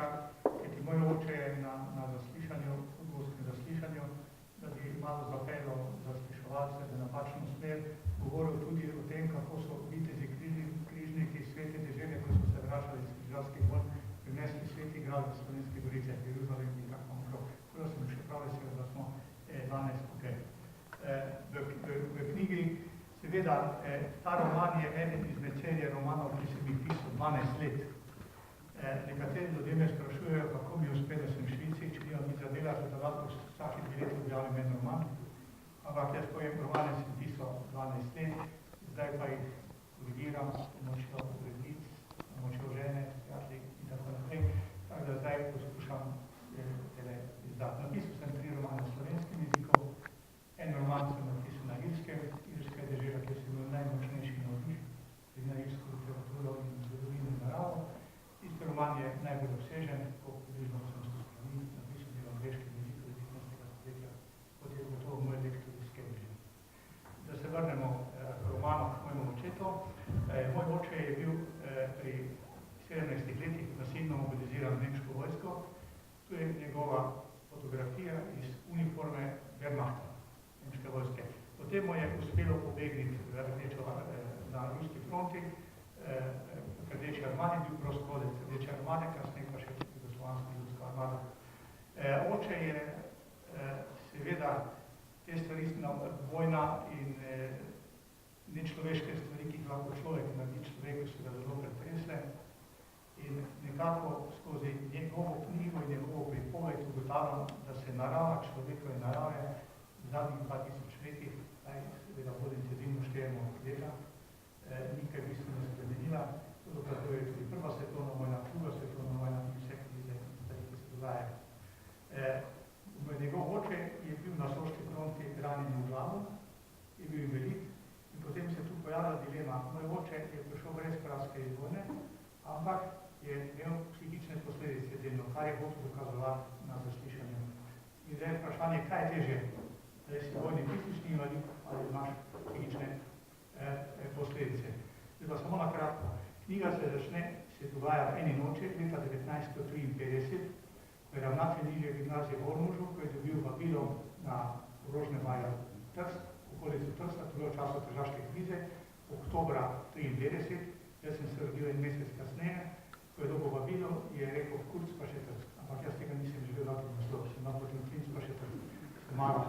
vpraša, kajti moj oče je na zaslišanju, futbolskem zaslišanju, da bi malo zapeljal zasliševalce v napačno smer, govoril tudi o tem, kako so vitezi križniki svete dežele, ko so se vračali iz križarskih vojn, prinesli sveti grad v Slovenske Gorice, Jeruzalem in tako naprav. Tako da sem še prav vesel, da smo danes tukaj. V knjigi, seveda, ta roman je eden izmed serije romanov, ki sem jih pisal 12 let. Nekateri ljudje me sprašujejo, kako mi uspe, da sem v Švici, če nimam nič za delati, da lahko vsaki 2 leti objavim en roman. Ampak jaz povem, romane sem pisal 12 let, zdaj pa jih korigiram s pomočjo urednic, s pomočjo žene, prijatelji in tako naprej. Tako da zdaj poskušam tele izdati. Napisal sem 3 romane v slovenskem jeziku, en roman sem napisal na irskem, irska dežela, kjer sem imel najmočnejši navdih, na irsko literaturo in zgodovino in naravo. Tisti roman je najbolj obsežen, po približno 800 strani, napisan je v angleškem jeziku 19. stoletja, kot je gotovo moj lektor iz Cambridgea. Da se vrnemo k romanu k mojemu očetu. Moj oče je bil pri 17 letih nasilno mobiliziran v nemško vojsko. Tu je njegova fotografija iz uniforme Wehrmachta, nemške vojske. Potem mu je uspelo pobegniti na ruski fronti, Rdeči armadi, bil prostovoljec Rdeče armade, kasneje pa še Jugoslovanska ljudska armada. Oče je seveda te stvari, vojna in nečloveške stvari, ki jih lahko človek naredi človeku, so ga zelo pretresle. In nekako skozi njegovo knjigo in njegovo pripoved ugotavljam, da se narava, človekove narave v zadnjih 2000 letih, seveda bolj intenzivno štejemo leta, nikaj bistveno spremenila. To je tudi prva svetovna vojna, druga svetovna vojna in vse krize, ki se dogajajo. Njegov oče je bil na soški fronti ranjen v glavo, je bil invalid in potem se tu pojavila dilema. Moj oče je prišel brez praske iz vojne, ampak je imel psihične posledice delno, kar je hotel dokazovati na zaslišanju. In zdaj vprašanje, kaj je teže, da si vojni fizični invalid ali imaš psihične posledice. Zdaj pa samo na kratko. Knjiga se dogaja v eni noči, leta 1953, ko je ravnatelj nižje gimnazije v Ormožu, ko je dobil vabilo na Rožne vaje Trst, okolico Trsta, to je bilo v času tržaške krize, oktobra 1953, jaz sem se rodil en mesec kasneje, ko je dobil vabilo, je rekel Kurz pa še Trst, ampak jaz tega nisem želel dati v naslov, sem dal potem Klinc pa še Trst, sem malo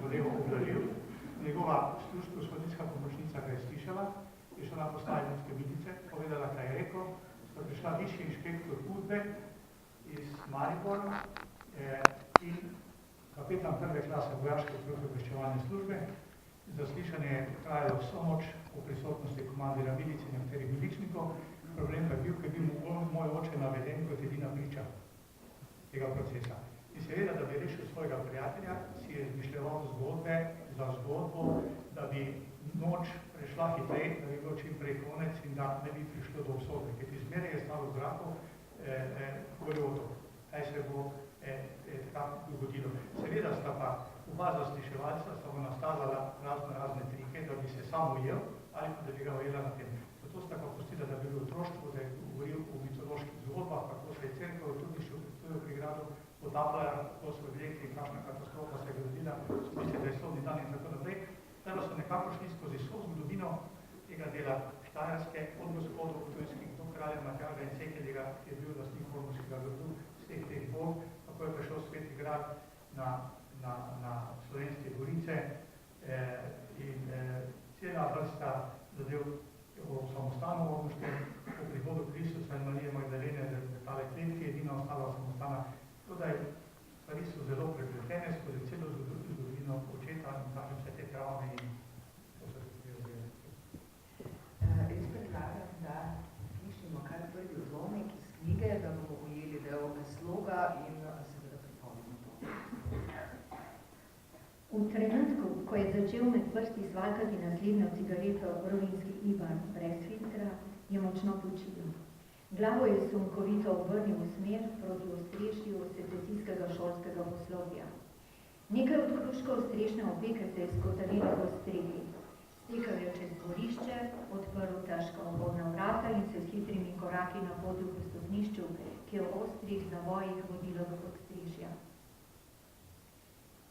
zadevo oblažil. Njegova službo-gospodinska pomočnica ga je slišala, je šla na postaje Ljudske Vidice, povedala, kaj je rekel, sta prišla višji inšpektor Udbe iz Maribora in kapetan prve klase vojaške obveščevalne službe. Zaslišanje je trajalo vso noč po prisotnosti komandira milic in nekaterih miličnikov. Problem pa je bil, ker je bil moj oče naveden kot edina priča tega procesa. In seveda, da bi rešil svojega prijatelja, si je izmišljeval zgodbe za zgodbo, da bi noč prešla hitrej, da bi bilo čim prej konec in da ne bi prišlo do obsodbe. Ker izmeraj je stalo v zraku Goljoto, kaj se bo tako dogodilo. Seveda sta pa oba zasliševalca sta mu nastavljala razne trike, da bi se sam ujel ali pa da bi ga ujela na tem. Zato sta pa pustila, da bi bil otroštvo, da je govoril o mitoloških zgodbah, kako se je cerkev tudi še v Prigradu potapljala, kako so rekli, kakšna katastrofa se je zgodila, mislim, da je sodni dan in tako naprej. Zdaj so nekako šli skozi vso zgodovino tega dela Štajerske, od gospodov Ptujskih do kralja Matjaža in Cekeljega, ki je bil lastnik Ormoškega gradu, vseh teh bog, kako je prišel Sveti grad na Slovenske Gorice in cela vrsta zadev o samostanu Ormoškem, o prihodu Kristusa in Marije Magdalene v tale kletki, edina ostala samostana. Tako stvari so zelo prepletene skozi celo zgodovino očeta in kažem vse te travme in to se tudi razvijali. Jaz predlagam, da slišimo kar prvi odlomek iz knjige, da bomo ujeli del nasloga in seveda pripovemo to. V trenutku, ko je začel med prsti zvalkati naslednjo cigareto rovinski Ivan brez filtra, je močno počil. Glavo je sunkovito obrnil v smer proti ostrešju secesijskega šolskega poslopja. Nekaj od kruškov strešne opeke se je skotalilo v strehi. Stekal je čez dvorišče, odprl težka obodna vrata in se s hitrimi koraki napotil po stopnišču, ki je v ostrih zavojih vodilo do podstrešja.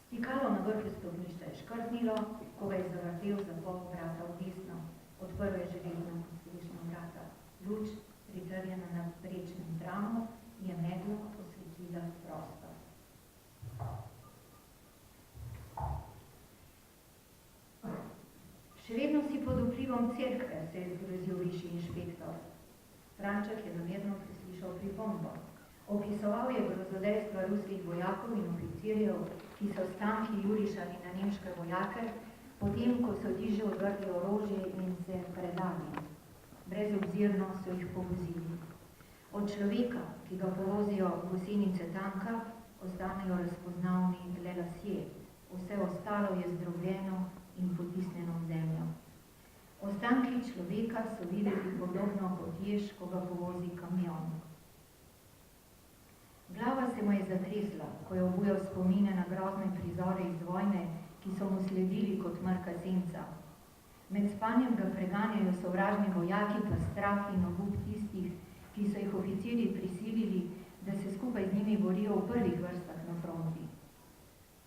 Stikalo na vrhu stopnišča je škrtnilo, ko ga je zavrtel za pol vrata v desno. Odprl je železna podstrešna vrata. Luč, pritrjena na prečnem tramu, je meglo osvetlila prostor. Še vedno si pod vplivom cerkve, se je zgrozil višji inšpektor. Franček je namerno preslišal pripombo. Opisoval je grozodejstva ruskih vojakov in oficirjev, ki so s tanki jurišali na nemške vojake, potem, ko so ti že odvrli orožje in se predali. Brezobzirno so jih povozili. Od človeka, ki ga povozijo gosenice tanka, ostanejo razpoznavni le lasje. Vse ostalo je zdrobljeno in potisnjeno v zemljo. Ostanki človeka so videti podobno kot jež, ko ga povozi kamion. Glava se mu je zatresla, ko je obujal spomine na grozne prizore iz vojne, ki so mu sledili kot mrka senca. Med spanjem ga preganjajo sovražni vojaki, pa strah in obup tistih, ki so jih oficirji prisilili, da se skupaj z njimi borijo v prvih vrstah na fronti.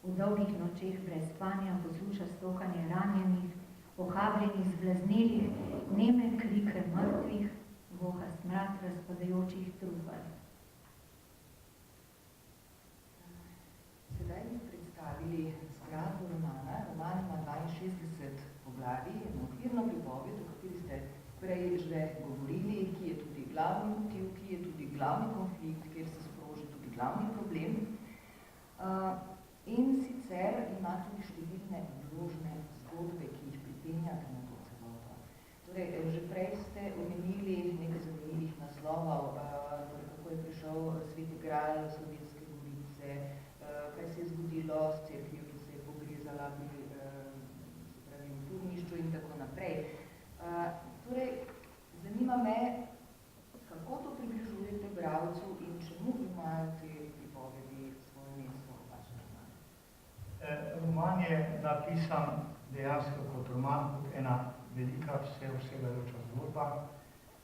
V dolgih nočeh brez spanja posluša stokanje ranjenih, ohabljenih, zblaznelih, neme krike mrtvih, voha smrad razpadajočih trupel. Sedaj bi predstavili zgradbo romana. Roman ima 62 poglavij, eno okvirno pripoved, o kateri ste prej že govorili, ki je tudi glavni motiv, ki je tudi glavni konflikt, kjer se sproži tudi glavni problem. In sicer ima tudi številne odložne zgodbe, ki jih pripenjate na to celoto. Torej, že prej ste omenili nekaj zanimivih naslovov, kako je prišel Sveti Gral, Slovenske Gorice, kaj se je zgodilo s cerkvijo, ki se je pogrezala v turnišču in tako naprej. Torej, zanima me, kako to približujete bralcu in čemu imajo te pripovedi svoje mesto v vašem romanu? Roman je napisan dejansko kot roman, kot ena velika vseobsegajoča zgodba.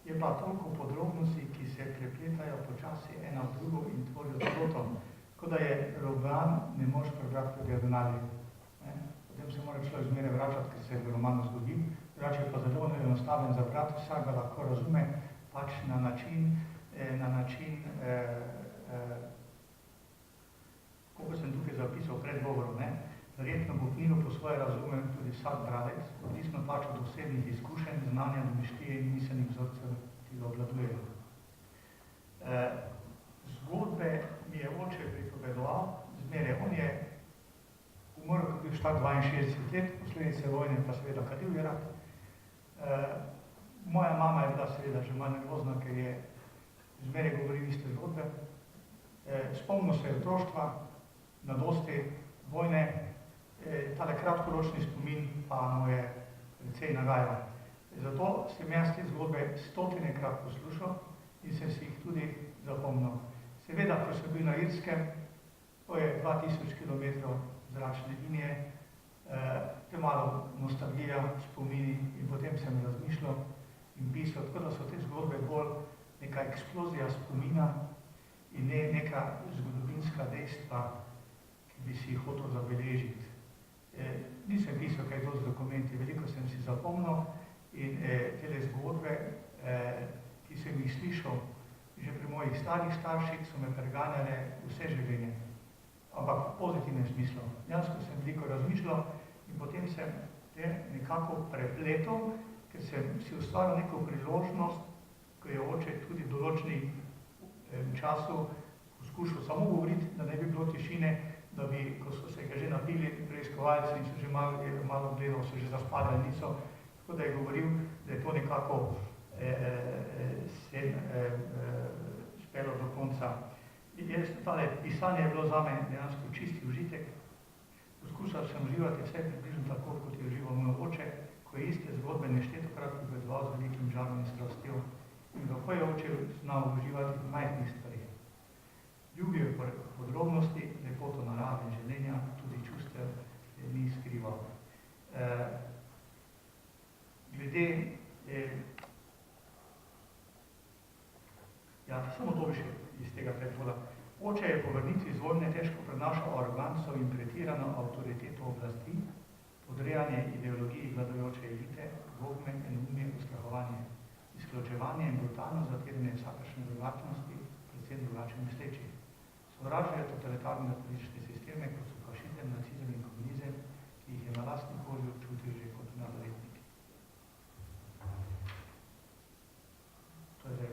Je pa toliko podrobnosti, ki se prepletajo počasi ena v drugo in tvorijo celoto. Tako da je roman ne moreš prebrati po diagonali. Potem se mora človek zmeraj vračati, ker se v romanu zgodi. Drugače je pa zelo enostaven za brati, vsak ga lahko razume pač na način, kako sem tukaj zapisal predgovoru, verjetno bo knjigo po svoje razume tudi vsak bralec, odvisno pač od osebnih izkušenj, znanja, domišljije in miselnih vzorcev, ki ga obvladujejo. Zgodbe mi je oče pripovedoval, zmeraj on je umrl, ko je bil štar 62 let, posledice vojne pa seveda kadil je rad. Moja mama je bila seveda že manj nervozna, ker je zmeraj govoril iste zgodbe. Spomnil se je otroštva, mladosti, vojne, tale kratkoročni spomin pa mu je precej nagajal. Zato sem jaz te zgodbe stotinekrat poslušal in sem si jih tudi zapomnil. Seveda, ko sem bil na Irskem, to je 2000 km zračne linije, te malo nostalgija, spomini in potem sem razmišljal in pisal, tako da so te zgodbe bolj neka eksplozija spomina in ne neka zgodovinska dejstva, ki bi si jih hotel zabeležiti. Nisem pisal kaj z dokumenti, veliko sem si zapomnil in tele zgodbe, ki sem jih slišal že pri mojih starih starših, so me preganjale vse življenje, ampak v pozitivnem smislu. Jansko sem veliko razmišljal in potem sem te nekako prepletel, ker sem si ustvaril neko priložnost, ko je oče tudi v določenem času poskušal samo govoriti, da ne bi bilo tišine, da bi, ko so se ga že napili preiskovalci in so že malo gledal, so že zaspali, niso, tako da je govoril, da je to nekako spelo do konca. Tale pisanje je bilo zame dejansko čisti užitek. Poskušal sem uživati vse približno tako, kot je užival moj oče, ko je iste zgodbe neštetokrat pripovedoval z velikim žarom in strastjo in kako je oče znal uživati v majhnih stvareh. Ljubil je podrobnosti, lepoto narave, življenja, tudi čustev ni skrival. Glede samo to bi še iz tega šola. Oče je po vrnitvi iz vojne težko prenašal aroganco in pretirano avtoriteto oblasti, podrejanje ideologiji vladajoče elite, dogme, enumije, ustrahovanje, izključevanje in brutalno zatiranje vsakršne drugačnosti, predvsem drugače misleči. Sovražajo totalitarne politične sisteme, kot so fašizem, nacizem in komunizem, ki jih je na lastni koži občutil že kot mladoletnik. To je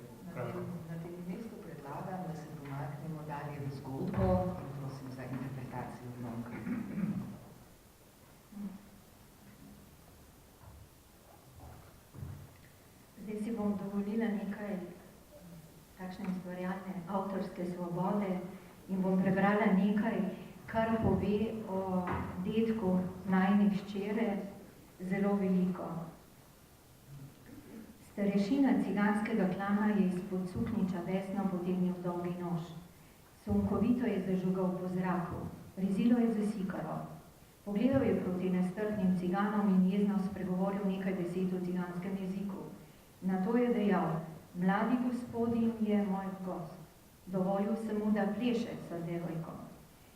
na tem mestu predlagam, da se pomaknemo dalje v zgodbo in prosim za interpretacijo odlomka. Zdaj si bom dovolila nekaj takšne ustvarjalne avtorske svobode in bom prebrala nekaj, kar pove o dedku najine hčere zelo veliko. Starešina ciganskega klana je izpod suknjiča vesno potegnil dolgi nož. Sunkovito je zažugal po zraku, rezilo je zasikalo. Pogledal je proti nestrpnim ciganom in jezno spregovoril nekaj besed v ciganskem jeziku. Nato je dejal, mladi gospodin je moj gost. Dovolil sem mu, da pleše sa devojkom.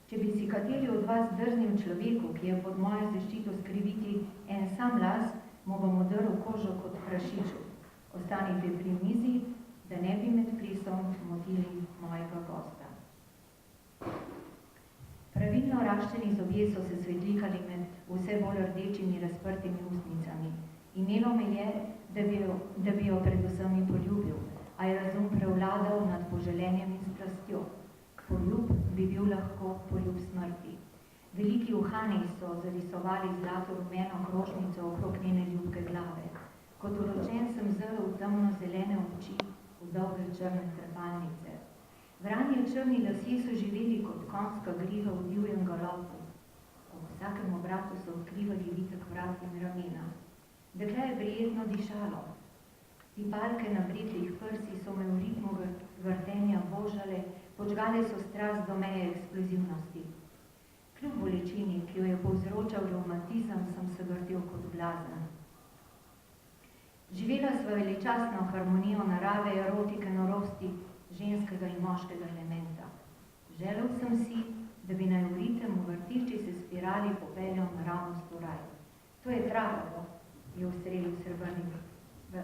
Če bi si kateri od vas drznil človeku, ki je pod mojo zaščito skriviti en sam las, mu bom odrl kožo kot prašiču. Ostanite pri mizi, da ne bi med plesom motili mojega gosta. Pravilno raščeni zobje so se svetlikali med vse bolj rdečimi razprtimi ustnicami. Imelo me je, da bi jo predvsem poljubil, a je razum prevladal nad poželenjem in strastjo. Poljub bi bil lahko poljub smrti. Veliki uhani so zarisovali zlato rumeno krožnico okrog njene ljubke glave. Kot uročen sem zrl temno zelene oči v dolge črne trepalnice. Vranje črni lasje so živeli kot konjska griva v divjem galopu. Po vsakem obratu so odkrivali vitek vrat in ramena. Dekle je prijetno dišalo. Tipalke na bretlih prsi so me v ritmu vrtenja božale, počgale so strast do meje eksplozivnosti. Kljub bolečini, ki jo je povzročal revmatizem, sem se vrtel kot blazen. Živela sva veličastno harmonijo narave, erotike, norosti, ženskega in moškega elementa. Želel sem si, da bi naj v ritemu vrtiči se spirali popeljal naravnost v raj. To je pravo, je ustrelil srebrni.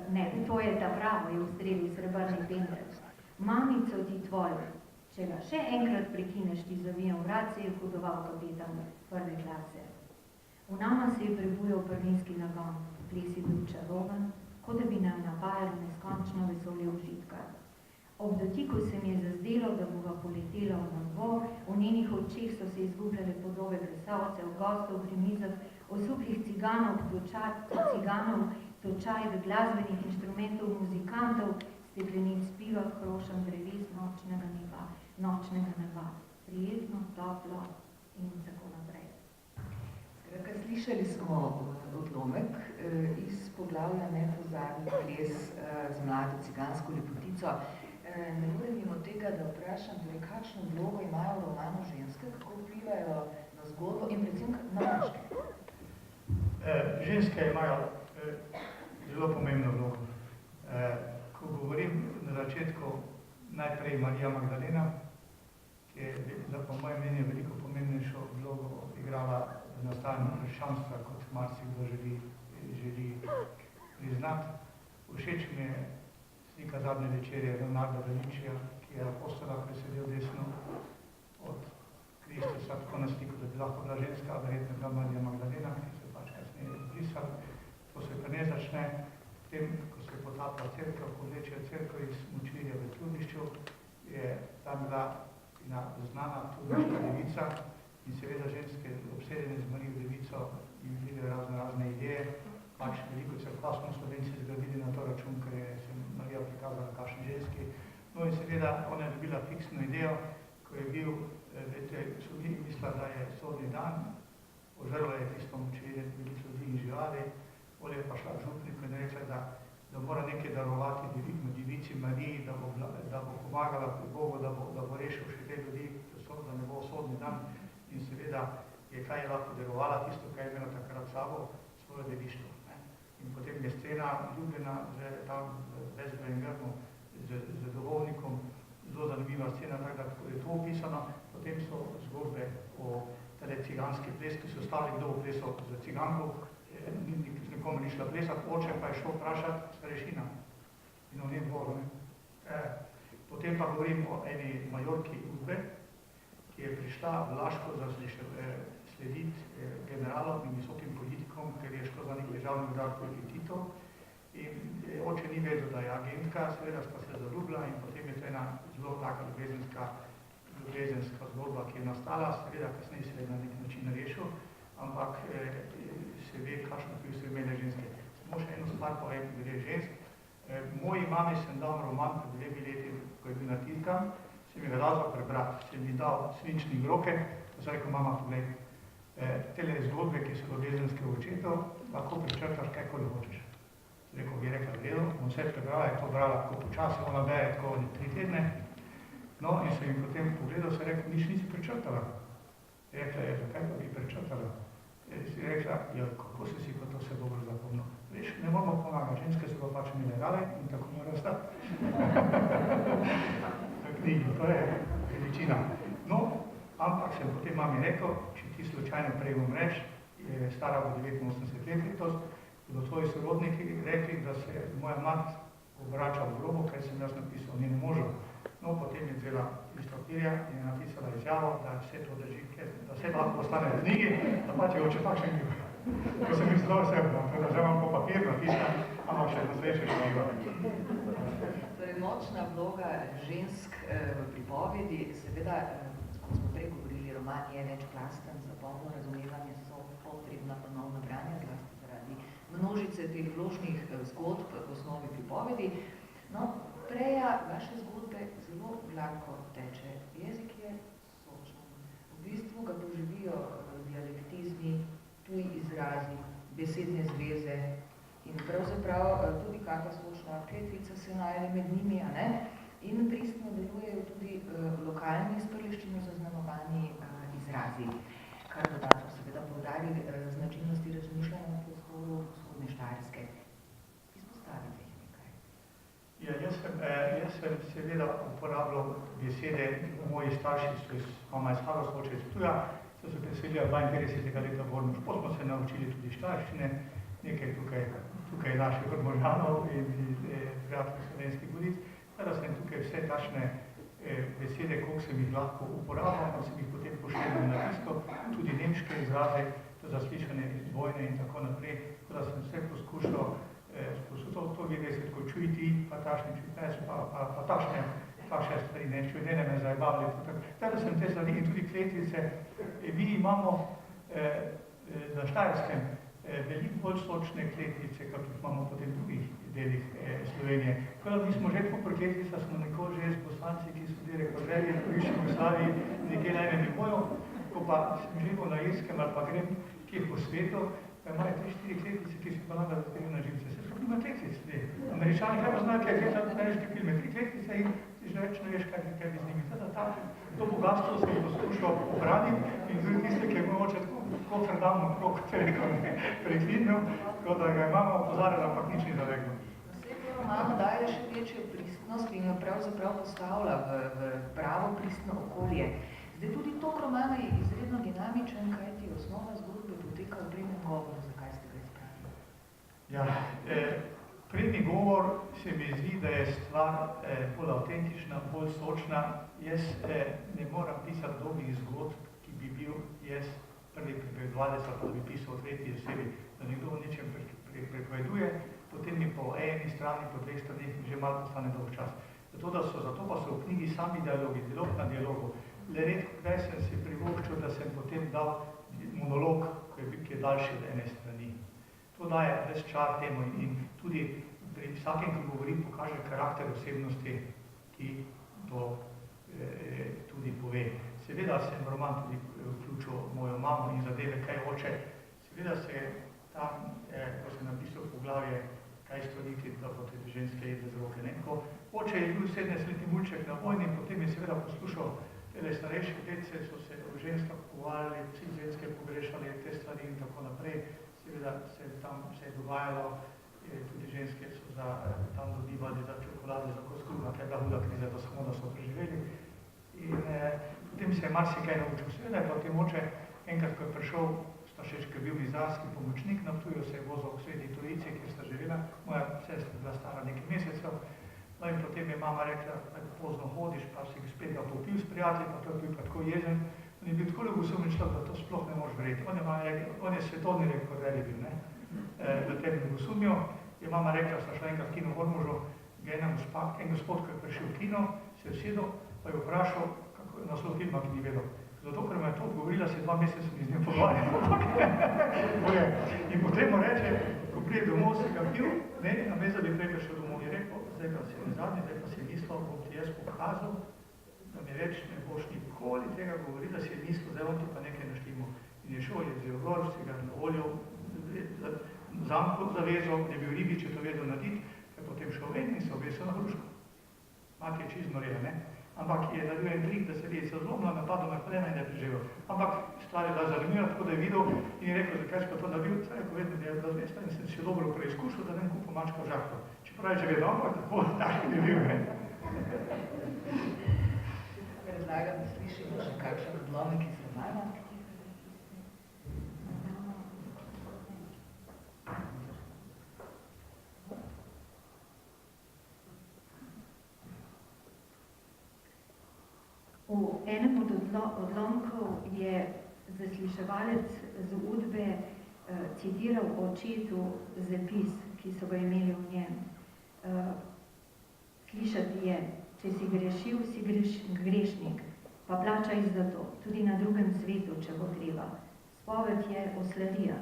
Ne, to je ta pravo, je ustrelil srebrni pendrec. Mamico ti tvojo, če ga še enkrat prekineš, ti zavijem vrat, se je hudoval kapitan prve klase. V nama se je prebujal prvinski nagon, ples je bil čarovan, kot da bi nam napajali neskončno vesolje užitka. Ob dotiku se mi je zazdelo, da bova poletela v nebo, v njenih očeh so se izgubljale podobe plesalcev, gostov pri mizah, osuplih ciganov, točaj v glasbenih inštrumentov, muzikantov, steklenic piva, hrošem dreves nočnega neba. Prijetno, toplo in tako naprej. Skratka, slišali smo odlomek iz poglavja Ne pozabi ples z mlado cigansko lepotico. Ne morem mimo tega, da vprašam, kakšno vlogo imajo v romanu ženske, kako vplivajo na zgodbo in predvsem na moške? Ženske imajo zelo pomembno vlogo. Ko govorim na začetku, najprej Marija Magdalena, ki je po mojem mnenju veliko pomembnejšo vlogo igrala v nastajanju krščanstva, kot marsikdo želi priznati. Všeč mi je slika Zadnje večerje Leonarda da Vincija, ki je apostola, ki je sedel desno od Kristusa, tako na sliku, da bi lahko bila ženska, verjetno bila Marija Magdalena, ki se pač kasneje brisal. To se pa ne začne tem, ko se potapa cerkev, ko vlečejo cerkev iz močvirja v trudnišču, je tam bila znana trudniška devica in seveda ženske obsedene z Marijo devico in vidijo razne ideje. Pač veliko cerkva smo Slovenci zgradili na to račun, ker je se Marija prikazala kakšni ženski. No in seveda ona je dobila fiksno idejo, ko je bil, mislila, da je sodni dan, požrla je tisto močvirje, bili so ljudi in živali, bolje je pa šla k župniku in rekla, da mora nekaj darovati devici Mariji, da bo pomagala pri Bogu, da bo rešil še te ljudi, da ne bo sodni dan. In seveda je kaj lahko darovala tisto, kaj je imela takrat sabo, svoje devištvo. In potem je scena ljubljena tam v Bezgovem grmu z duhovnikom, zelo zanimiva scena, tako da to opisano, potem so zgodbe o ciganski ples, ki so stali, kdo bo plesal za cigankov, nikomu ni šla plesati, oče pa je šel vprašati starešina in o njem dvoru. Potem pa govorim o eni majorki Udbe, ki je prišla v Laško za slediti generalom in visokim politikom, ker je šlo za nek državni udar proti Tito. In oče ni vedel, da je agentka, seveda sta se zaljubila in potem je to ena zelo taka ljubezenska zgodba, ki je nastala, seveda kasneje se je na nek način rešil, ampak se ve, kakšno vpliv so imele ženske. Samo še eno stvar povem, glede žensk. Moji mami sem dal roman pred 2 leti, ko je bil natiskan, sem ga dal za prebrati, sem mi dal svinčni groke, pa sem rekel, mama, poglej, tele zgodbe, ki so ljubezenske v očetu, lahko prečrtaš kajkoli hočeš. Rekel, bi rekla, vredo, bom vse prebrala, je to brala tako počasi, ona bere tako 3 tedne. No, in sem jim potem pogledal, sem rekel, nič nisi prečrtala. Rekla je, zakaj pa bi prečrtala? Si rekla, ja, kako si pa to vse dobro zapomnil? Veš, ne moramo pomagati, ženske so pa pač imele rade in tako mora stati. V knjigi, to je veličina. No, ampak sem potem mami rekel, če ti slučajno prej umreš, je stara v 89 let letos, bodo tvoji sorodniki rekli, da se moja mat obrača v grobu, ker sem jaz napisal njen možu. No, potem je vzela list papirja in je napisala izjavo, da vse to drži, da vse lahko ostane v knjigi, da pač je oče takšen bil. Ko sem mislil vse, da že imam po papir napisan, ampak še na sreče šliva. Torej, močna vloga žensk v pripovedi, seveda, ko smo prej govorili, roman je večplasten, za polno razumevanje so potrebna ponovna branja, zlasti zaradi množice teh vložnih zgodb v osnovi pripovedi. No, Preja vaše zgodbe zelo gladko teče. Jezik je sočen. V bistvu ga poživijo dialektizmi, tuji izrazi, besedne zveze in pravzaprav tudi kakva sočna kletvica se najde med njimi, a ne? In pristno delujejo tudi lokalni s prleščino zaznamovani izrazi, kar dodatno seveda poudarja značilnosti razmišljanja na prostoru vzhodne Štajerske. Izpostavite jih nekaj. Ja, jaz sem seveda uporabljal besede, moji starši so iz mama iz Harosloče iz Ptuja, so se preselili 52. leta v Ormož. Potem smo se naučili tudi štajerščine, nekaj tukaj naših Ormožanov in prijatelj Slovenskih Goric. Teda sem tukaj vse takšne besede, koliko sem jih lahko uporabljal, pa sem jih potem pošteljal na tisto, tudi nemške izraze, to zaslišanje iz vojne in tako naprej, tako da sem vse poskušal to videti, ko čujiti, pa tašne čutnes, pa takšne stvari, ne, čudene me zajbavili. Teda sem te stvari in tudi kletvice. Mi imamo na Štajerskem veliko bolj sočne kletvice, kot imamo potem v drugih delih Slovenije. Tako da mi smo že po kletvica, smo nekoč že s poslanci, ki so bili rekorderji v bivši Jugoslaviji, nekje na enem nivoju, ko pa sem živel na Irskem ali pa grem kje po svetu, pa imajo 3-4 kletvice, ki so pa nam razdelili na živce. Se so prima kletvice. Američani kaj pa znajo, kaj gledati ameriške filme, 3 kletvice in ti že več ne veš, kaj bi z njimi. To bogatstvo sem poskušal obraniti in tudi tiste, ki je mogoče tako fredamno krok preklinil, tako da ga imamo opozarjala, ampak nič ni zaleglo. Vse to romano daje še večjo pristnost in jo pravzaprav postavlja v pravo pristno okolje. Zdaj tudi tok romana je izredno dinamičen, kajti osnovna zgodba poteka v prednjem govoru. Zakaj ste ga izpravili? Ja, prednji govor se mi zdi, da je stvar bolj avtentična, bolj sočna. Jaz ne moram pisati dolgih zgodb, ki bi bil jaz prvi pripovedovalec, ali pa da bi pisal v tretji osebi, da nekdo o nečem pripoveduje, potem mi po eni strani, po 2 straneh že malo postane dolg čas. Zato pa so v knjigi sami dialogi, dialog na dialogu. Le redko kdaj sem si privoščil, da sem potem dal monolog, ki je daljši od ene strani. To daje ves čar temu in tudi pri vsakem, ki govori, pokaže karakter osebnosti, ki to tudi pove. Seveda sem v roman tudi vključil mojo mamo in zadeve, kaj hoče. Seveda se tam, ko sem napisal poglavje, kaj storiti, da bo tudi ženske jedle z roke. Oče je bil 17-letni mulček na vojni, potem je seveda poslušal tele starejše dece, so se v ženskah pogovarjali, vsi ženske pogrešali te stvari in tako naprej. Seveda se tam vse je dogajalo, tudi ženske so tam dobivali za čokolado, za kos kruha, kaj je bila huda kriza, da so preživeli. In se je marsikaj naučil. Seveda je potem oče, enkrat, ko je prišel, Stašečko je bil mizarski pomočnik, na Ptuju se je vozil v Sveti Trojici, kjer sta živela, moja sestra bila stara nekaj mesecev. No in potem je mama rekla, da pozno hodiš, pa si spet ga popil s prijatelji, pa to je bil pa tako jezen. On je bil tako ljubosumni človek, da to sploh ne moreš verjeti. On je svetovni rekorder bil, ne, v tem ljubosumju. Je mama rekla, sta šla enkrat v kino v Ormožu, en gospod, ko je prišel v kino, se je usedel, pa je vprašal, kako je naslov filma, ki ni vedel. Zato, ker me je to odgovorila, se 2 meseca mi z njim pogovarjal. In potem mu reče, ko prije domov, se ga pil, ne, namesto da bi prej prišel domov, je rekel, zdaj pa si zadnji, zdaj pa si mislil, bom ti jaz pokazal, da mi več ne boš nikoli tega govoril, da si je mislil, zdaj bom ti pa nekaj naštimo. In je šel, je vzel gor, si ga navolil, zamko zavezal, je bil ribič, je to vedel narediti, je potem šel ven in se obesil na hruško. Mati je čisto norela, ne? Ampak je naredil en trik, da se je zlomila, napadal na kolena in je preživel. Ampak stvar je bila zanimiva, tako da je videl in je rekel, zakaj si pa to naredil, saj je povedal, da je bila zvesta in sem še dobro preizkušal, da ne kupil mačka v žahto. Čeprav je že vedel, ampak tako je bil, ne? Predlagam, da slišimo še kakšen odlomek iz romana. V enem od odlomkov je zasliševalec z Udbe citiral očetu zapis, ki so ga imeli v njem. Slišati je, če si grešil, si grešnik, pa plačaj za to, tudi na drugem svetu, če bo treba. Spoved je oslarija.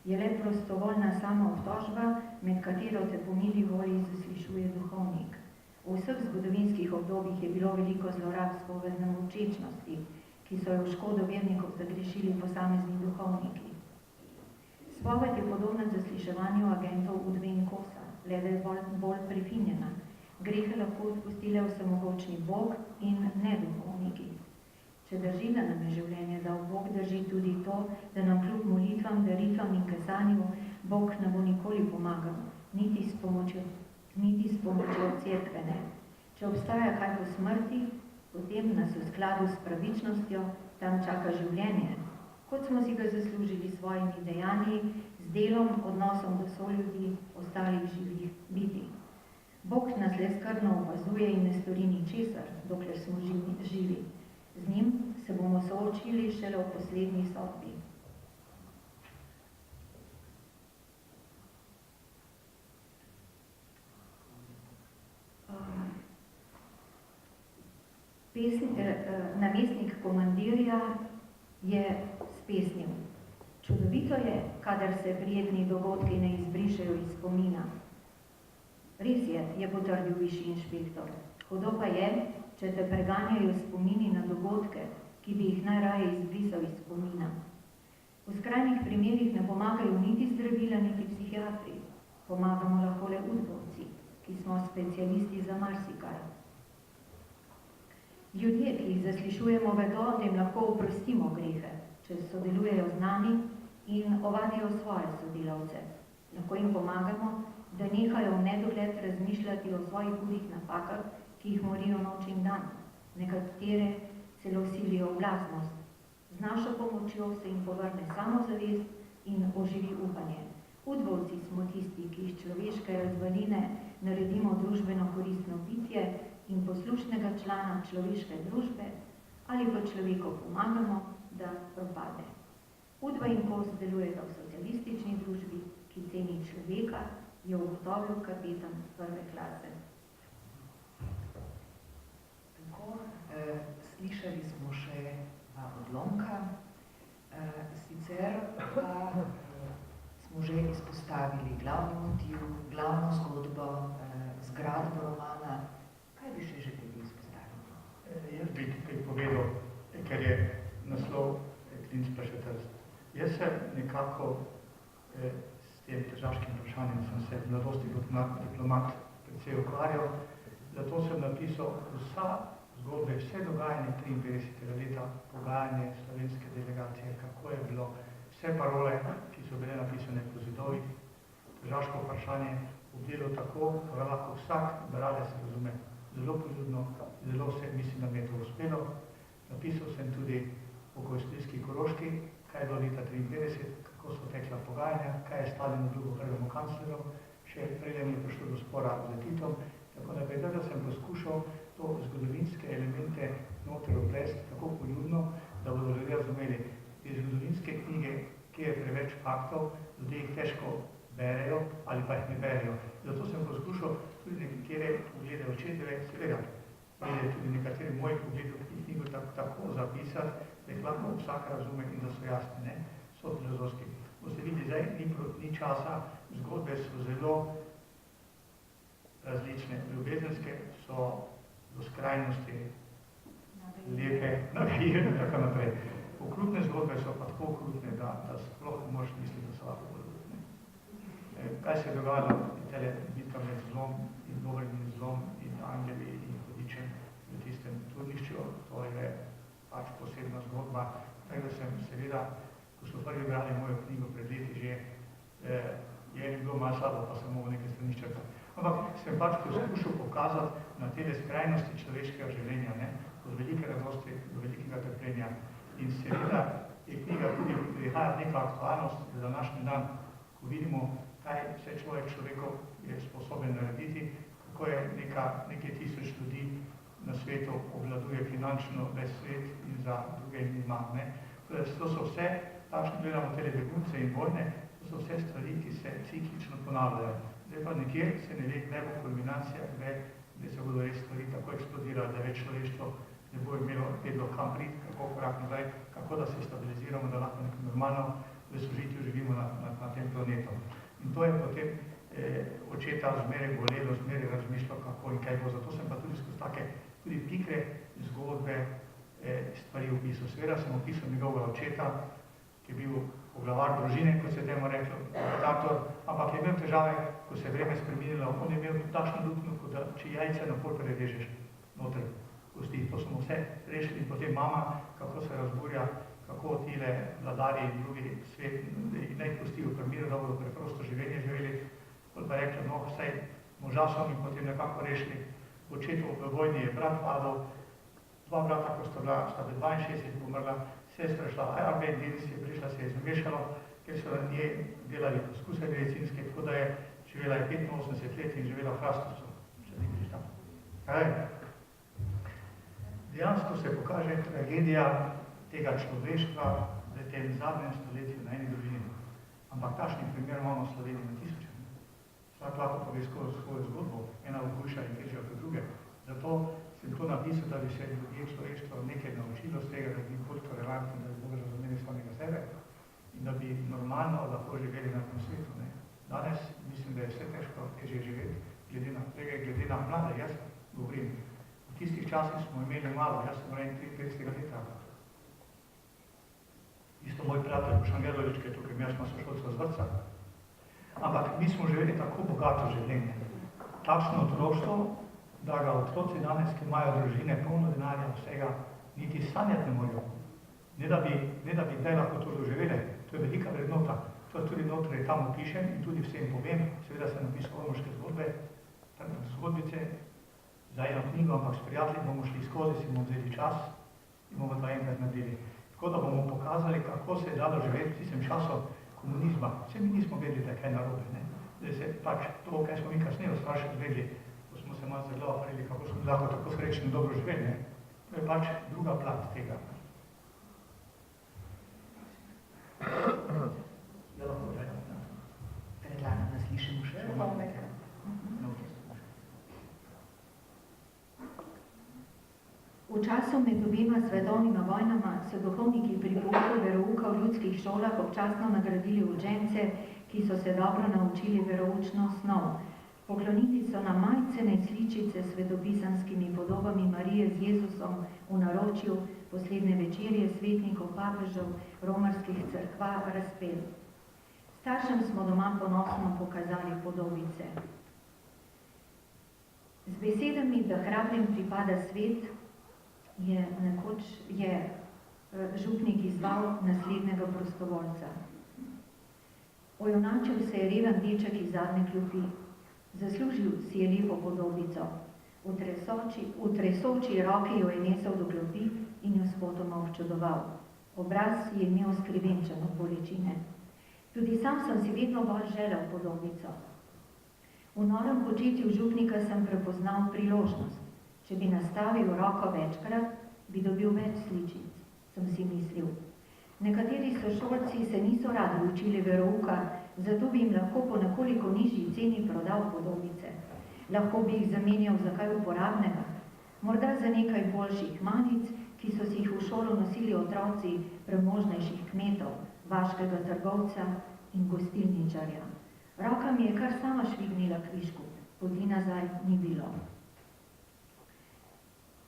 Je le prostovoljna sama obtožba, med katero te po mili volji zaslišuje duhovnik. V vseh zgodovinskih obdobjih je bilo veliko zlorab spovedne molčečnosti, ki so jo v škodo vernikov zagrešili posamezni duhovniki. Spoved je podobna zasliševanju agentov Udbe in Kosa, le da je bolj prefinjena. Grehe lahko odpustile vsemogočni Bog in ne duhovniki. Če drži, da nam je življenje dal Bog, drži tudi to, da nam kljub molitvam, daritvam in kazanju Bog ne bo nikoli pomagal, niti s pomočjo cerkvene. Če obstaja kaj po smrti, potem nas v skladu s pravičnostjo tam čaka življenje, kot smo si ga zaslužili s svojimi dejanji, z delom, odnosom do soljudi, ostalih živih biti. Bog nas le skrbno opazuje in ne stori ničesar, dokler smo živi. Z njim se bomo soočili šele v poslednji sodbi. Namestnik komandirja je spesnil. Čudovito je, kadar se prijetni dogodki ne izbrišejo iz spomina. Res je potrdil višji inšpektor. Hudo pa je, če te preganjajo spomini na dogodke, ki bi jih najraje izbrisal iz spomina. V skrajnih primerih ne pomagajo niti zdravila, niti psihiatri. Pomagamo lahko le udbovci, ki smo specialisti za marsikaj. Ljudje, ki jih zaslišujemo, vedo, da jim lahko oprostimo grehe, če sodelujejo z nami in ovadijo svoje sodelavce. Lahko jim pomagamo, da nehajo v nedogled razmišljati o svojih hudih napakah, ki jih morijo noč in dan. Nekatere celo silijo v blaznost. Z našo pomočjo se jim povrne samozavest in oživi upanje. Udbovci smo tisti, ki iz človeške razvaline naredimo družbeno koristno bitje in poslušnega člana človeške družbe ali pa človeku pomagamo, da propade. Udba in Kos delujeta v socialistični družbi, ki ceni človeka, je ugotovil kapetan prve klase. Tako, slišali smo še odlomka, sicer pa smo že izpostavili glavni motiv, glavno zgodbo, zgradbo romana. Kaj bi še želeli izpostaviti? Jaz bi tukaj povedal, ker je naslov Klinc Plešetrst. Jaz se nekako s tem težavskim vprašanjem sem se v mladosti kot diplomat precej ukvarjal, zato sem napisal vsa zgodbe, vse dogajanje 53. leta, pogajanje slovenske delegacije, kako je bilo, vse parole, ki so bile napisane po zidovih, težavsko vprašanje obdelal tako, da lahko vsak bralec razume. Zelo poljudno, zelo se mislim, da mi je to uspelo Napisal sem tudi o Kostilski Koroški, kaj je bilo leta 1953, kako so tekla pogajanja, kaj je Stalin obljubil prvemu kanclerju, še preden je prišlo do spora z Titom. Tako naprej, da sem poskušal to zgodovinske elemente noter oplesti tako poljudno, da bodo ljudje razumeli. Te zgodovinske knjige, ki je preveč faktov, ljudje jih težko berejo ali pa jih ne berejo. Zato sem poskušal tudi nekatere poglede očetove, seveda, tudi nekateri moji pogledi v knjigo tako zapisati, da jih lahko vsak razume in da so jasni, ne? So filozofski. Boste videli, zdaj ni časa, zgodbe so zelo različne. Ljubezenske so do skrajnosti lepe, navijene in tako naprej. Okrutne zgodbe so pa tako okrutne, da sploh ne možeš misliti, da so lahko okrutne. Kaj se je dogajalo v bitka med zlom in dobrim in zlom in angeli in hudičem v tistem turnišču, to je pač posebna zgodba. Tako da sem seveda, ko so prvi brali mojo knjigo pred leti že, je bilo malo slabo, pa sem mogel nekaj strani črtati. Ampak sem pač poskušal pokazati na te skrajnosti človeškega življenja, ne? Od velike radosti do velikega trpljenja. In seveda je knjiga tudi prihaja neka aktualnost za današnji dan, ko vidimo, kaj vse človeku je sposoben narediti, kako je nekaj tisoč ljudi na svetu obvladuje finančno ves svet in za druge nima. To so vse, takšno gledamo tele begunce in vojne, to so vse stvari, ki se ciklično ponavljajo. Zdaj pa nekje se ne ve, kdaj bo kulminacija, kdaj se bodo res stvari tako eksplodirali, da več človeštvo ne bo imelo vedno kam priti, kako korak nazaj, kako da se stabiliziramo, da lahko nekaj normalno v sožitju živimo na tem planetu. In to je potem očeta zmeraj bolelo, zmeraj razmišljal, kako in kaj bo. Zato sem pa tudi skozi take tudi pikre zgodbe stvari opisal. Seveda sem opisal njegovega očeta, ki je bil poglavar družine, kot se temu reklo, diktator, ampak je imel težave, ko se je vreme spremenilo. On je imel takšno luknjo, kot da če jajce na pol prerežeš noter kosti. To smo vse rešili in potem mama, kako se razburja, kako tile vladarji in drugi svet ne pustijo v miru, da bodo preprosto življenje živeli. Kot pa rekla, no, vsaj moža so mi potem nekako rešili. Očetu v vojni je brat padal, dva brata, ko sta bila 62 pomrla, sestra šla Arbe in si je prišla, se je zmešalo, ker so na njej delali poskuse medicinske, tako da je živela 85 let in živela v Hrastovcu. Še ni prišla. Dejansko se pokaže tragedija tega človeštva v tem zadnjem stoletju na eni družini. Ampak takšnih primer imamo v Sloveniji na tisoče. Vsak lahko pove svojo zgodbo, ena hujša in težja kot druge. Zato sem to napisal, da bi se ljudje človeštvo nekaj naučilo z tega, da bi bolj tolerantni, da bi bolj razumeli samega sebe in da bi normalno lahko živeli na tem svetu. Danes mislim, da je vse težje živeti, glede na mlade, jaz govorim. V tistih časih smo imeli malo, jaz sem rojen 53. leta. Isto moj prijatelj Dušan Gerlovič, ki je tukaj, jaz smo sošolca z vrtca. Ampak mi smo živeli tako bogato življenje. Takšno otroštvo, da ga otroci danes, ki imajo družine, polno denarja, vsega, niti sanjati ne morajo. Ne da bi kdaj lahko to doživeli, to je velika vrednota. To tudi notri tam opišem in tudi vsem povem, seveda sem napisal ormoške zgodbice, za eno knjigo, ampak s prijatelji bomo šli skozi, si bomo vzeli čas in bomo to enkrat naredili. Tako da bomo pokazali, kako se je dalo živeti v tistem času komunizma. Vse mi nismo vedeli, da je kaj narobe. Zdaj se pač to, kaj smo mi kasneje starši vedeli, ko smo se malo zelo aprili, kako smo lahko tako srečni in dobro živeli. To je pač druga plat tega. Predlagam, da slišimo še nekaj. V času med obima svetovnima vojnama so duhovniki pri pouku verouka v ljudskih šolah občasno nagradili učence, ki so se dobro naučili veroučno osnov. Poklonili so nam majcene sličice s svetopisanskimi podobami Marije z Jezusom v naročju poslednje večerje svetnikov, papežev, romarskih cerkva, razpel. Staršem smo doma ponosno pokazali podobice. Z besedami, da hrabrem pripada svet, je župnik izval naslednjega prostovoljca. Ojunačil se je reven deček iz zadnje klopi. Zaslužil si je lepo podobico. V tresoči roki jo je nesel do klopi in jo spodaj občudoval. Obraz je imel skrivenčen od bolečine. Tudi sam sem si vedno bolj želel podobico. V norem početju župnika sem prepoznal priložnost. Če bi nastavil roko večkrat, bi dobil več sličic, sem si mislil. Nekateri sošolci se niso radi učili verouka, zato bi jim lahko po nekoliko nižji ceni prodal podobice. Lahko bi jih zamenjal za kaj uporabnega, morda za nekaj boljših malic, ki so si jih v šolo nosili otroci premožnejših kmetov, vaškega trgovca in gostilničarja. Roka mi je kar sama švignila kvišku, poti nazaj ni bilo.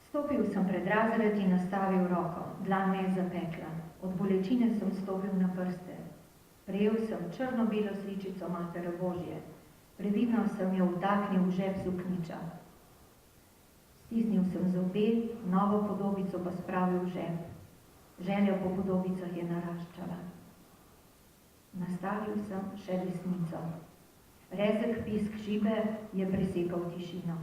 Stopil sem pred razred in nastavil roko, dlan me je zapekla. Od bolečine sem stopil na prste. Prejel sem črno-belo sličico Matere Božje. Previdno sem jo vtaknil v žep suknjiča. Stisnil sem zobe, novo podobico pa spravil v žep. Želja po podobicah je naraščala. Nastavil sem še desnico. Rezek pisk šibe je presekal tišino.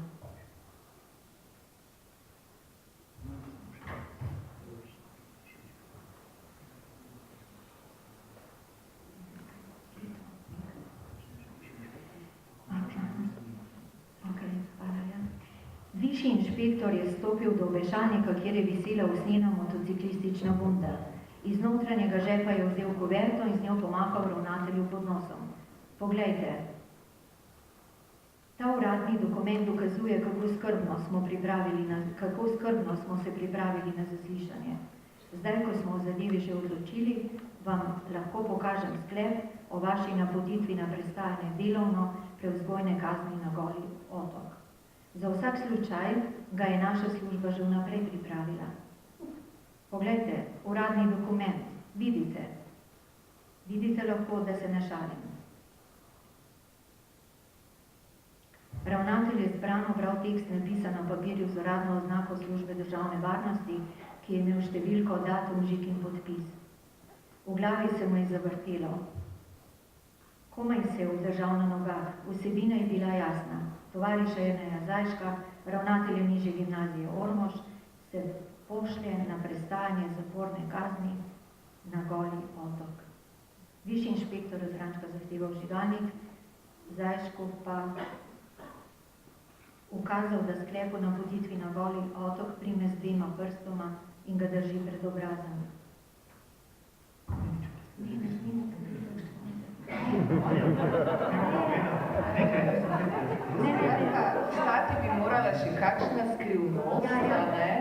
Višji inšpektor je stopil do obešalnika, kjer je visela usnjena motociklistična bunda. Iz notranjega žepa je vzel kuverto in z njo pomahal ravnatelju pod nosom. Poglejte, ta uradni dokument dokazuje, kako skrbno smo se pripravili na zaslišanje. Zdaj, ko smo o zadevi že odločili, vam lahko pokažem sklep o vaši napotitvi na prestajanje delovno prevzgojne kazni na Goli otok. Za vsak slučaj ga je naša služba že vnaprej pripravila. Poglejte, uradni dokument, vidite. Vidite lahko, da se ne šalim. Ravnatelj je zbrano bral tekst napisan na papirju z uradno oznako službe državne varnosti, ki je imel številko, datum, žig in podpis. V glavi se mu je zavrtelo. Komaj se je vzdržal na nogah, vsebina je bila jasna. Tovariša Jerneja Zajška, ravnatelja nižje gimnazije Ormož, se pošlje na prestajanje zaporne kazni na Goli otok. Višji inšpektor Razrančka zahteval vžigalnik, Zajšku pa ukazal, da sklep o napotitvi na Goli otok prime z 2 prstoma in ga drži pred obrazom. Stati bi morala še kakšna skrivnost, ne?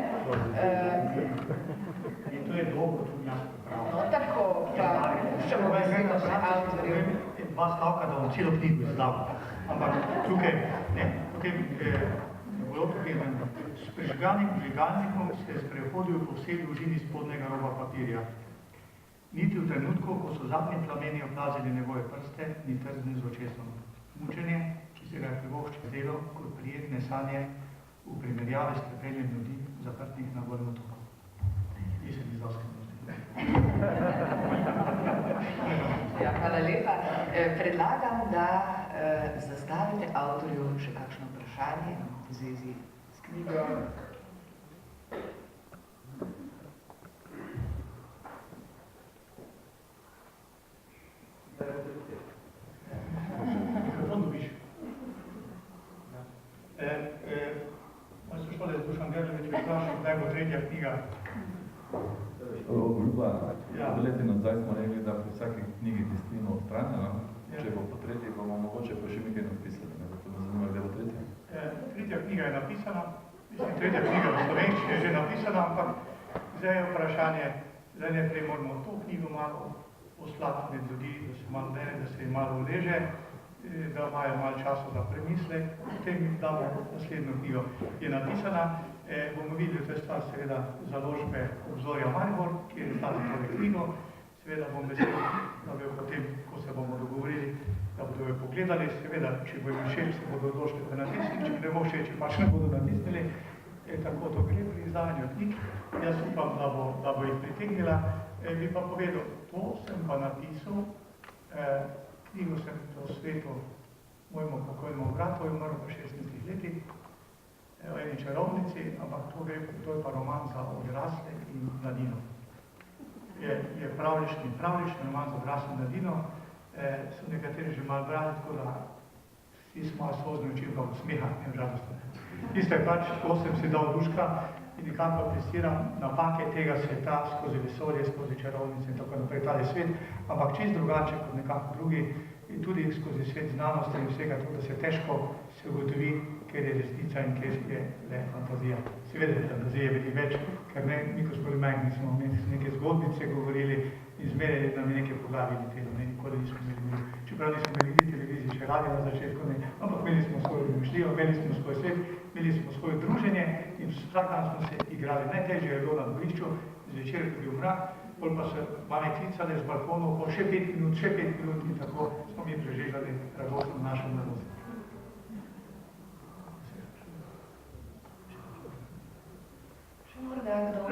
To je dolgo tudi jaz pripravljam. No tako, pa puščamo besedo še avtorju. 2 stavka, da bom celo knjigo izdal. Ampak tukaj, s prižganim vžigalnikom se je sprehodil po vsej dolžini spodnjega roba papirja. Niti v trenutku, ko so zadnji plameni oplazili njegove prste, ni trznil z očesom. Mučenje, ki se ga je privoščil delo, kot prijetne sanje v primerjavi s trpljenjem ljudi, zaprtih na Golem otoku. Nisem izdal skrivnosti. Ja, hvala lepa. Predlagam, da zastavite avtorju še kakšno vprašanje v zvezi s knjigo. Mikrofon dobiš. Moj sošolec Dušan Grlovič me vprašal, kdaj bo 3. knjiga. Obljuba, leti nazaj smo rekli, da pri vsaki knjigi tistvino odstranjeno. Če bo po 3. bomo mogoče pa še nekaj napisali, zato me zanima, kdaj bo 3. 3. knjiga je napisana, mislim, 3. knjiga v slovenščini je že napisana, ampak zdaj je vprašanje, zdaj najprej moramo to knjigo malo poslati med ljudi, da se malo bere, da se jim malo uleže, da imajo malo časa za premisle, potem jim damo naslednjo knjigo. Je napisana, bomo videli, to je stvar seveda založbe Obzorja Maribor, ki je izdala tole knjigo, seveda bom vesel, da bi jo potem, ko se bomo dogovorili, da bodo jo pogledali, seveda, če bo jim všeč, se bodo odločili, da natisnili, če ne bo všeč, pač ne bodo natisnili, tako to gre pri izdajanju knjig. Jaz upam, da bo jih pritegnila. Bi pa povedal, to sem pa napisal, knjigo sem posvetil mojemu pokojnemu bratu, je umrl v 16 letih, o eni čarovnici, ampak to je pa roman za odrasle in mladino. je pravlični roman z obrasno mladino. So nekateri že malo brali, tako da vsi smo malo svozni učili, pa usmeha, ne žalostno. Isto je pač, ko sem si dal duška in nekako prestiram napake tega sveta skozi vesolje, skozi čarovnice in tako naprej, tale svet, ampak čist drugače kot nekako drugi, in tudi skozi svet znanosti in vsega, tako da se težko se ugotovi, kjer je resnica in kjer je le fantazija. Seveda, fantazije veliko več, ker mi, ko smo bili majhni, smo neke zgodbice govorili in zmeraj nam je nekaj po glavi letelo, nikoli nismo imeli. Čeprav nismo imeli ni televizije, še radio na začetku, ampak imeli smo svojo domišljijo, imeli smo svoj svet, imeli smo svoje druženje in vsak dan smo se igrali. Najtežje je bilo na dvorišču, zvečer je bil mrak, pol pa se mame klicale z balkonov, pol še 5 minut in tako smo mi preživljali radostno našo mladost. Še morda kdo?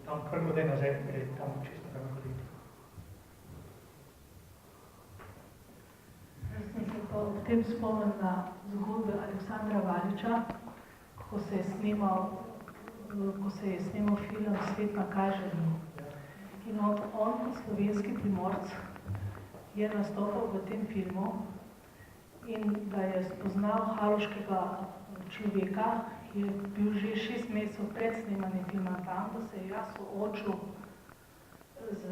Tam kar godaj nazaj, tam čisto tam hoditi. Jaz sem se pa ob tem spomnil na zgodbe Aleksandra Valiča, ko se je snimal film Svet na Kažarju. In on kot slovenski Primorc je nastopal v tem filmu in da je spoznal haloškega človeka, je bil že 6 mesecev pred snemanjem filma tam, da se je jaz soočil z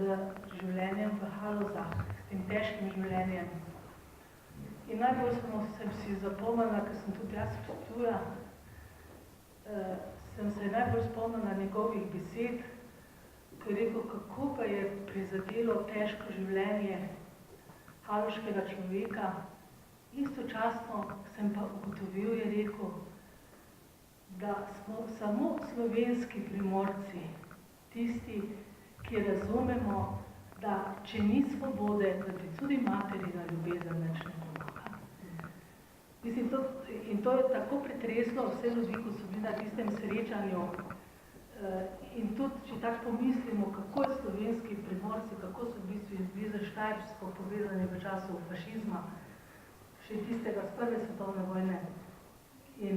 življenjem v Halozah, s tem težkim življenjem. In najbolj sem si zapomnila, ker sem tudi jaz Ptuja, sem se najbolj spomnila njegovih besed, ko je rekel, kako pa je prizadelo težko življenje haloškega človeka. Istočasno sem pa ugotovil, je rekel, da smo samo slovenski Primorci, tisti, ki razumemo, da če ni svobode, da bi tudi materina ljubezen več ne pomaga. Mislim, in to je tako pretreslo vse ljudi, ko so bili na tistem srečanju. In tudi, če tako pomislimo, kako je slovenski Primorci, kako so v bistvu bili za Štajersko povezani v času fašizma, še tistega z prve svetovne vojne. In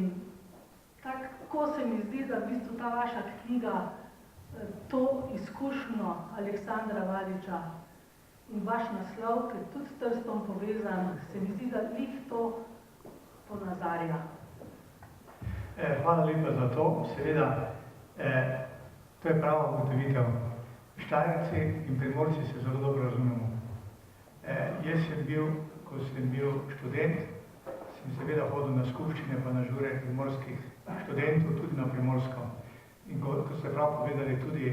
tako se mi zdi, da v bistvu ta vaša knjiga, to izkušnjo Aleksandra Valiča in vaš naslov, ki je tudi s Trstom povezan, se mi zdi, da lih to ponazarja. Hvala lepa za to. Seveda, to je prava ugotovitev. Štajerci in Primorci se zelo dobro razumemo. Jaz sem bil, ko sem bil študent, sem seveda hodil na skupščine pa na žure primorskih študentov, tudi na Primorsko. In ko ste prav povedali, tudi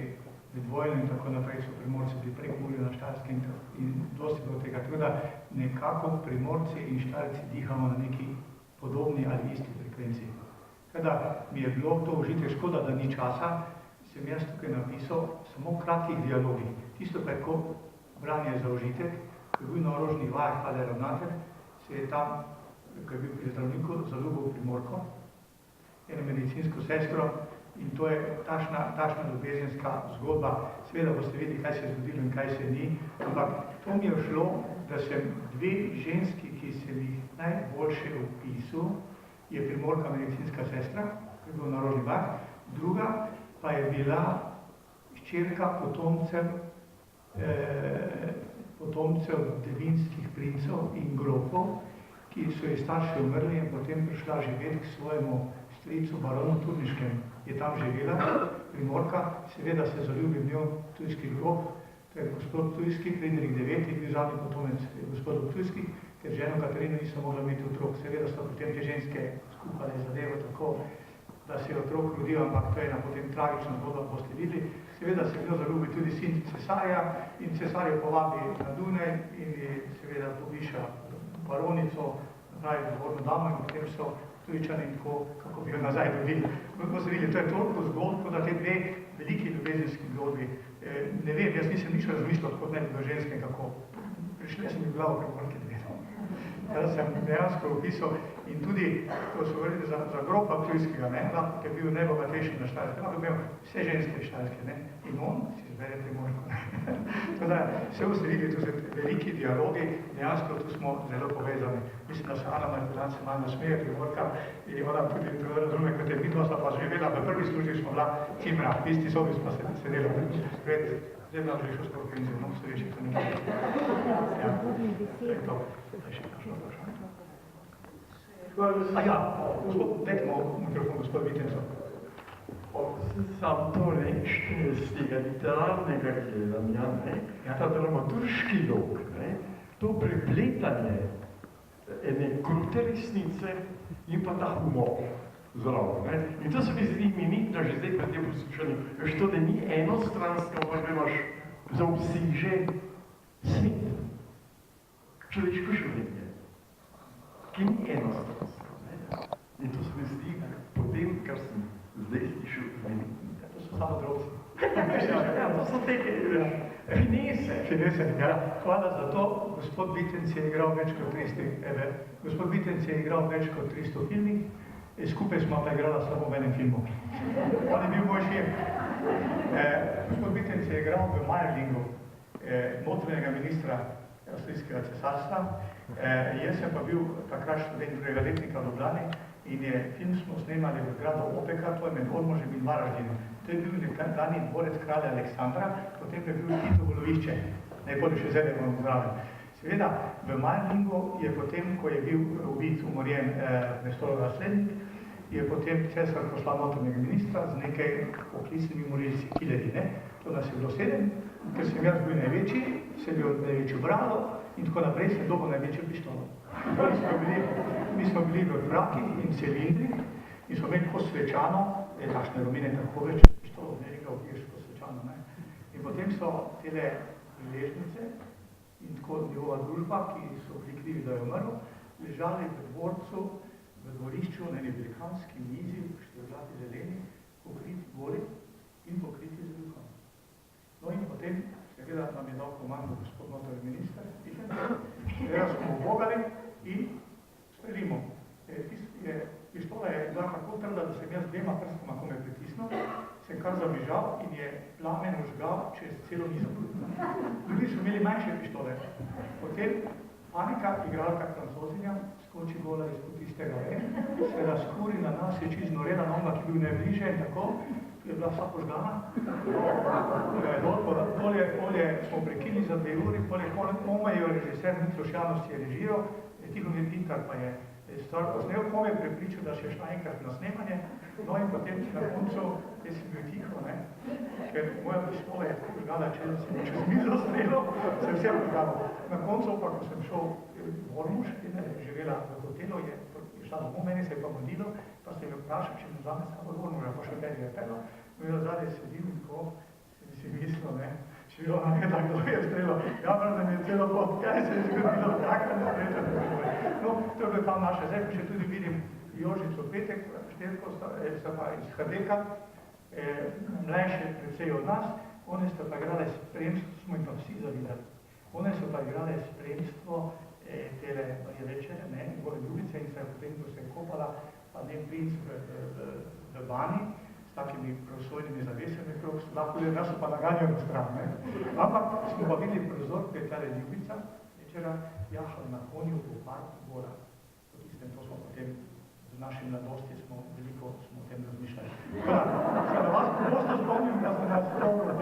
med vojno in tako naprej so Primorci bili Prekmurju na Štajerskem in dosti bilo tega. Tako da nekako Primorci in Štajerci dihamo na neki podobni ali isti frekvenciji. Tako da mi je bilo to užitek, škoda, da ni časa, sem jaz tukaj napisal samo kratkih dialogih. Tisto pa je kot branje za užitek, ko je bil na orožnih vajah ali ravnatelj, se je tam, ko je bil pri zdravniku, zaljubil Primorko, eno medicinsko sestro, in to je tašna ljubezenska zgodba. Seveda boste videli, kaj se je zgodilo in kaj se ni, ampak to mi je šlo, da sem dve ženski, ki sem jih najboljše opisal, je Primorka medicinska sestra, ki je bil na orožnih vajah, druga pa je bila hčerka potomcev devinskih princev in grofov, ki so ji starši umrli in potem prišla živeti k svojemu stricu baronu Turniškem. Je tam živela, Primorka, seveda se zaljubil v njo tujski grof, to je gospod Tujski, Friedrich IX, bil zadnji potomec gospodov Tujskih, ker ženo Katarino niso mogla imeti otrok. Seveda so potem te ženske skupale zadevo tako, da se je otrok rodil, ampak to je ena potem tragična zgodba, boste videli. Seveda se v njo zaljubi tudi sin cesarja in cesar jo povabi na Dunaj in je seveda poviša baronico, pravi dvorno damo in potem so Tujčani in tako, kako bi jo nazaj dobili. Boste videli, to je toliko zgodb, kot da te dve veliki ljubezenski zgodbi. Ne vem, jaz nisem nič razmišljal kot nekega ženske, kako prišle sem mi v glavo Primorke dve. Jaz sem dejansko opisal In tudi, ko so govorili za gropa Ptujskega, ki je bil najbogatejši na Štajerskem, lahko imel vse ženske Štajerske, ne? In on si izbere Primorko. Tako da se ustavili tu se veliki dialogi, dejansko tu smo zelo povezani. Mislim, da se Ana Martilan se malo nasmeje Primorka in ona tudi razume, kot je vidno, sva pa živela, v prvi službi smo bila cimra, v isti sobi smo se sedela. Zdaj nam prišel skoro penzijo, no, se reči, to nekaj. Ja, to je to. Je še kakšno vprašanje? A ja, gospod, dajte mikrofon, gospod Vitenco. Sam to reči z tega literarnega gledanja, ta dramaturški lok, to prepletanje ene krute resnice in pa ta humor zraven. In to se mi zdi imenitno, že zdaj pred tem poslušanju, veš to, da ni enostranska, pa da imaš zaobsežen svet, človeško življenje, ki ni enostransko. In to se mi zdi po tem, kar sem zdaj slišal, imenitno. To so samo drobci. Ja, to so te finese. Finese, ja. Hvala za to. Gospod Vitenc je igral več kot 300 filmih. Skupaj smo pa igrala samo v enem filmu. On je bil moj šef. Gospod Vitenc je igral v Mayerlingu, notranjega ministra avstrijskega cesarstva. Jaz sem pa bil takrat študent drugega letnika v Ljubljani in film smo snemali v gradu Opeka, to je med Ormožem in Varaždinom. To je bil nekdanji dvorec kralja Aleksandra, potem je bil Titovo lovišče, najbolj še zdaj bomo zraven. Seveda, v Mayerlingu je potem, ko je bil ubit, umorjen Nestorov naslednik, je potem cesar poslal notranjega ministra z nekaj oklisnimi morilci, killeri, ne? To nas je bilo 7, ker sem jaz bil največji, sem bil največjo brado in tako naprej sem dobil največjo pištolo. Mi smo bili v frakih in cilindri in smo imeli kot svečano, takšne rumine tako več pištolo, ne rekel, ješ kot svečano, ne? In potem so tele priležnice in tako njegova družba, ki so bili krivi, da je umrl, ležali v dvorcu, v dvorišču, na eni velikanski mizi, štiriglati zeleni, pokriti gori in pokriti z vilkom. No in potem, seveda nam je dal komando gospod notranji minister, seveda smo obogali in strelimo. Pištola je bila tako trda, da sem jaz dvema prstoma kome pritisnil, sem kar zabižal in je plamen užgal čez celo mizo. Drugi so imeli manjše pištole. Potem panika, igralka Francozinja, skoči gola izpod tistega ven, seveda skuri na nas je čisto norela nonga, ki bil najbliže in tako, je bila vsa požgana. Polje smo prekili za 2 uri, polje je režiser Mitloš Janos je režiral, Tihomir Pintar pa je stvar posnel, kome je prepričal, da še šla enkrat na snemanje, no in potem na koncu, jaz sem bil tiho, ne, ker moja pištola je tako žgala, če sem čez mizo strelil, sem vse požgalo. Na koncu pa, ko sem šel v Ormož, živela v hotelu, je šla domov, meni se je pa modilo, pa se je vprašal, če mu zame samo v Ormoža, pa še meni je pelo. No in zadaj sedim in tako, sem si mislil, ne, če bi ona vedela, kdo je strelil, ja, da mi je celo pot, kaj se je zgodilo, taka nesreča. No, to je bilo tam naše, zdaj pa še tudi vidim Jožico Petek, šterko sta pa iz Hrdeka, mlajše precej od nas, one sta pa igrale spremstvo, smo jim pa vsi zavidali. One so pa igrale spremstvo tele večere, ne, njegove ljubice in se potem, ko se je kopala, pa njen princ v bani, s takimi prosojnimi zavesami, lahko le nas pa naganjajo na stran, ne. Ampak smo pa videli prizor, ko je tale ljubica, večera jahali na konju v parku gora. To smo potem z našim mladosti veliko smo o tem razmišljali. Tako da, se na vas pogosto spomnim, da ste nas dobro